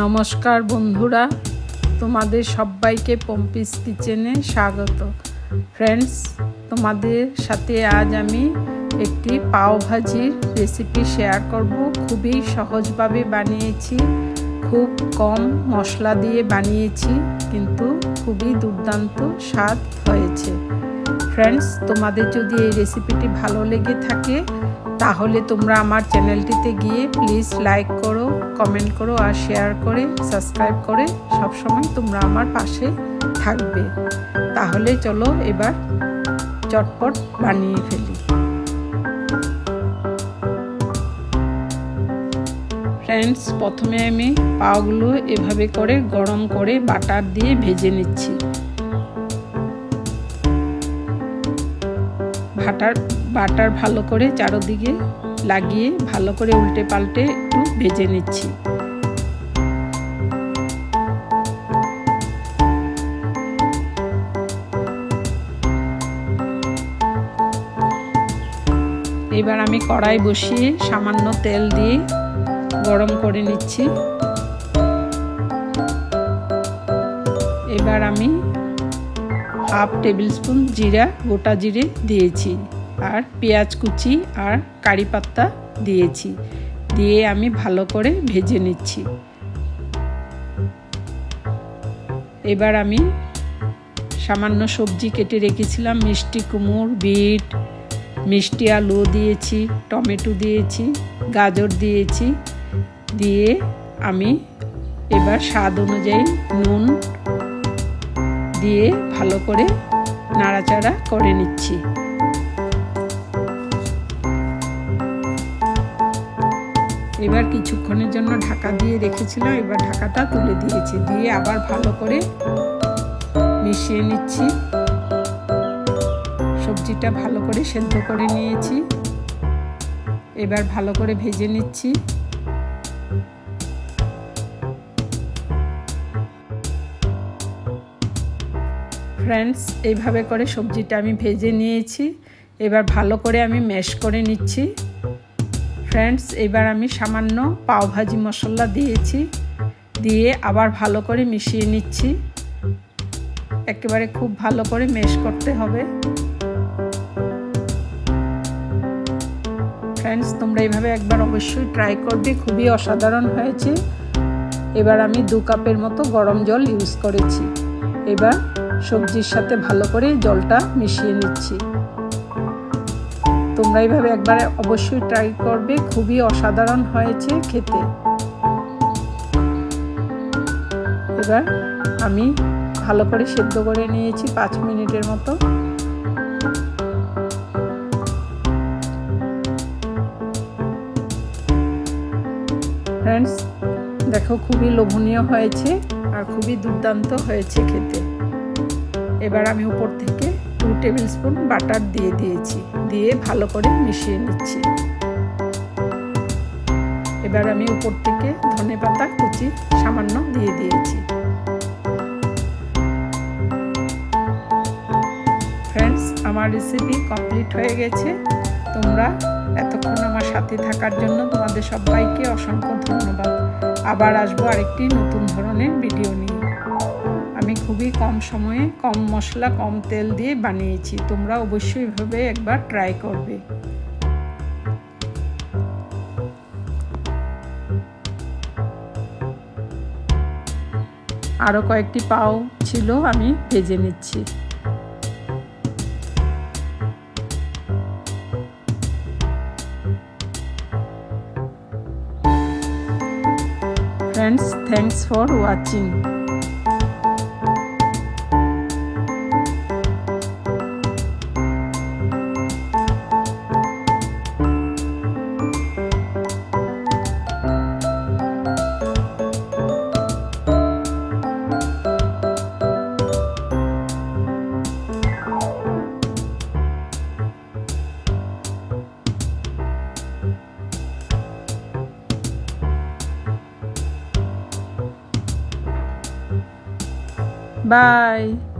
নমস্কার বন্ধুরা, তোমাদের সবাইকে পম্পিস কিচেনে স্বাগত। ফ্রেন্ডস, তোমাদের সাথে আজ আমি একটি পাও ভাজির রেসিপি শেয়ার করব। খুবই সহজভাবে বানিয়েছি, খুব কম মশলা দিয়ে বানিয়েছি, কিন্তু খুবই দুর্দান্ত স্বাদ হয়েছে। ফ্রেন্ডস, তোমাদের যদি এই রেসিপিটি ভালো লেগে থাকে তাহলে তোমরা আমার চ্যানেলটিতে গিয়ে প্লিজ লাইক করো, কমেন্ট করো আর শেয়ার করে সাবস্ক্রাইব করে সবসময় তোমরা আমার পাশে থাকবে। তাহলে চলো এবার চটপট বানিয়ে ফেলি। ফ্রেন্ডস, প্রথমে আমি পাওগুলো এভাবে করে গরম করে বাটার দিয়ে ভেজে নিচ্ছি। বাটার ভালো করে চারদিকে লাগিয়ে ভালো করে উল্টে পাল্টে একটু ভেজে নিচ্ছি। এবার আমি কড়াই বসিয়ে সামান্য তেল দিয়ে গরম করে নিচ্ছি। এবার আমি হাফ টেবিল স্পুন গোটা জিরে দিয়েছি আর পেঁয়াজ কুচি আর কারি পাতা দিয়েছি, দিয়ে আমি ভালো করে ভেজে নিচ্ছি। এবার আমি সামান্য সবজি কেটে রেখেছিলাম, মিষ্টি কুমড়, বিট, মিষ্টি আলু দিয়েছি, টমেটো দিয়েছি, গাজর দিয়েছি, দিয়ে আমি এবার স্বাদ অনুযায়ী নুন দিয়ে ভালো করে নাড়াচাড়া করে নিচ্ছি। এবার কিছুক্ষণের জন্য ঢাকা দিয়ে রেখেছিলাম, এবার ঢাকাটা তুলে দিয়েছি, দিয়ে আবার ভালো করে মিশিয়ে নিচ্ছি। সবজিটা ভালো করে সেদ্ধ করে নিয়েছি, এবার ভালো করে ভেজে নিচ্ছি। ফ্রেন্ডস, এইভাবে করে সবজিটা আমি ভেজে নিয়েছি, এবার ভালো করে আমি ম্যাশ করে নিচ্ছি। ফ্রেন্ডস, এবার আমি সামান্য পাও ভাজি মশলা দিয়েছি, দিয়ে আবার ভালো করে মিশিয়ে নিচ্ছি। একেবারে খুব ভালো করে ম্যাশ করতে হবে। ফ্রেন্ডস, তোমরা এইভাবে একবার অবশ্যই ট্রাই করবে, খুবই অসাধারণ হয়েছে। এবার আমি 2 কাপের মতো গরম জল ইউজ করেছি। এবার সবজির সাথে ভালো করে জলটা মিশিয়ে নিচ্ছি। তোমরা এইভাবে একবার অবশ্যই ট্রাই করবে, খুবই অসাধারণ হয়েছে খেতে। এবার আমি ভালো করে সেদ্ধ করে নিয়েছি 5 মিনিটের মতো। ফ্রেন্ডস, দেখো খুবই লোভনীয় হয়েছে আর খুবই দুর্দান্ত হয়েছে খেতে। এবার আমি উপর থেকে 2 টেবিল স্পুন বাটার দিয়ে দিয়েছি, দিয়ে ভালো করে মিশিয়ে নিচ্ছি। এবার আমি উপর থেকে ধনেপাতা কুচি সামান্য দিয়ে দিয়েছি। ফ্রেন্ডস, আমার রেসিপি কমপ্লিট হয়ে গেছে। তোমরা এতক্ষণ আমার সাথে থাকার জন্য তোমাদের সবাইকে অসংখ্য ধন্যবাদ। আবার আসবো আরেকটি নতুন ধরনের ভিডিও নিয়ে। আমি খুবই কম সময়ে, কম মশলা, কম তেল দিয়ে বানিয়েছি। তোমরা অবশ্যই এভাবে একবার ট্রাই করবে। আরও কয়েকটি পাও ছিল, আমি ভেজে নিচ্ছি। Friends, thanks for watching. Bye.